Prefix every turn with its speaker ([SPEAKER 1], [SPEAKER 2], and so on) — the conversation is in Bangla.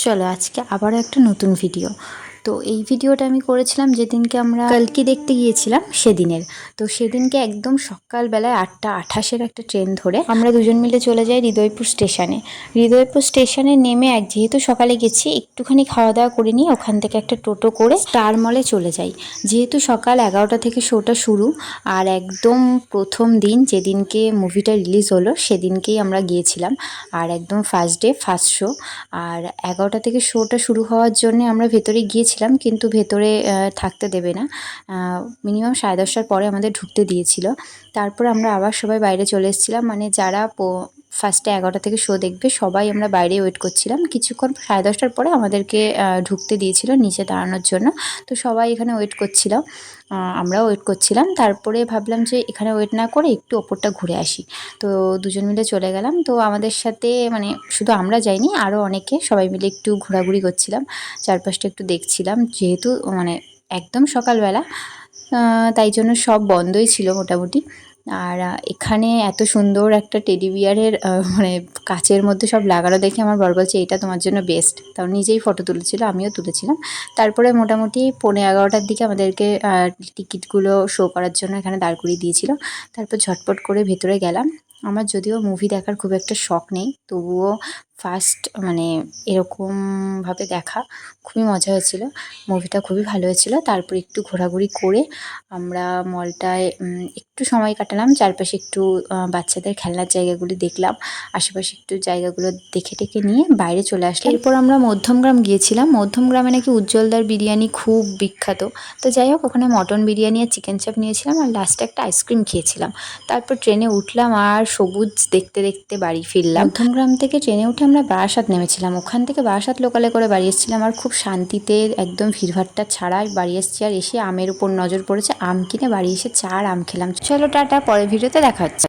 [SPEAKER 1] চলো আজকে আবারও একটা নতুন ভিডিও। তো এই ভিডিওটা আমি করেছিলাম যেদিনকে আমরা কালকি দেখতে গিয়েছিলাম সেদিনের। তো সেদিনকে একদম সকালবেলায় 8:28-এর একটা ট্রেন ধরে আমরা দুজন মিলে চলে যাই হৃদয়পুর স্টেশনে। হৃদয়পুর স্টেশনে নেমে যেহেতু সকালে গেছি একটুখানি খাওয়া দাওয়া করে নিয়ে ওখান থেকে একটা টোটো করে স্টার মলে চলে যাই। যেহেতু সকাল 11টা থেকে শোটা শুরু, আর একদম প্রথম দিন যেদিনকে মুভিটা রিলিজ হলো সেদিনকেই আমরা গিয়েছিলাম, আর একদম ফার্স্ট ডে ফার্স্ট শো। আর 11টা থেকে শোটা শুরু হওয়ার জন্যে আমরা ভেতরে গিয়েছিলাম, কিন্তু ভেতরে থাকতে দেবে না, মিনিমাম 10:30টার পরে আমাদের ঢুকতে দিয়েছিল। তারপর আমরা আবার সবাই বাইরে চলে এসেছিলাম, মানে যারা ফার্স্টে 11টা থেকে শো দেখবে সবাই আমরা বাইরে ওয়েট করছিলাম। কিছুক্ষণ 10:30টার পরে আমাদেরকে ঢুকতে দিয়েছিল নিচে দাঁড়ানোর জন্য। তো সবাই এখানে ওয়েট করছিল, আমরাও ওয়েট করছিলাম। তারপরে ভাবলাম যে এখানে ওয়েট না করে একটু ওপরটা ঘুরে আসি। তো দুজন মিলে চলে গেলাম। তো আমাদের সাথে মানে শুধু আমরা যাইনি, আরও অনেকে সবাই মিলে একটু ঘোরাঘুরি করছিলাম, চারপাশটা একটু দেখছিলাম। যেহেতু মানে একদম সকালবেলা, তাই জন্য সব বন্ধই ছিল মোটামুটি। আর এখানে এত সুন্দর একটা টেডি বিয়ারের মানে কাচের মধ্যে সব লাগানো দেখে আমার বর বলছে এটা তোমার জন্য বেস্ট। তাও নিজেই ফটো তুলেছিল, আমিও তুলেছিলাম। তারপরে মোটামুটি 11:15টার দিকে আমাদেরকে টিকিটগুলো শো করার জন্য এখানে দাঁড় করিয়ে দিয়েছিল। তারপর ঝটপট করে ভেতরে গেলাম। আমার যদিও মুভি দেখার খুব একটা শখ নেই, তবুও ফার্স্ট মানে এরকমভাবে দেখা খুবই মজা হয়েছিল। মুভিটা খুবই ভালো হয়েছিল। তারপর একটু ঘোরাঘুরি করে আমরা মলটায় একটু সময় কাটালাম, চারপাশে একটু বাচ্চাদের খেলনার জায়গাগুলি দেখলাম, আশেপাশে একটু জায়গাগুলো দেখে টেকে নিয়ে বাইরে চলে আসলাম। এরপর আমরা মধ্যমগ্রাম গিয়েছিলাম। মধ্যমগ্রামে নাকি উজ্জ্বলদার বিরিয়ানি খুব বিখ্যাত। তো যাই হোক, ওখানে মটন বিরিয়ানি আর চিকেন চাপ নিয়েছিলাম, আর লাস্টে একটা আইসক্রিম খেয়েছিলাম। তারপর ট্রেনে উঠলাম আর সবুজ দেখতে দেখতে বাড়ি ফিরলাম। মধ্যমগ্রাম থেকে ট্রেনে উঠে আমরা বারাসাত নেমেছিলাম, ওখান থেকে বারাসাত লোকালে করে বাড়ি এসেছিলাম। আর খুব শান্তিতে একদম ভিড়ভাট্টা ছাড়া বাড়ি এসেছি। আর এসে আমের উপর নজর পড়েছে, আম কিনে বাড়ি এসে চা আর আম খেলাম। চলো টাটা, পরের ভিডিওতে দেখা হচ্ছে।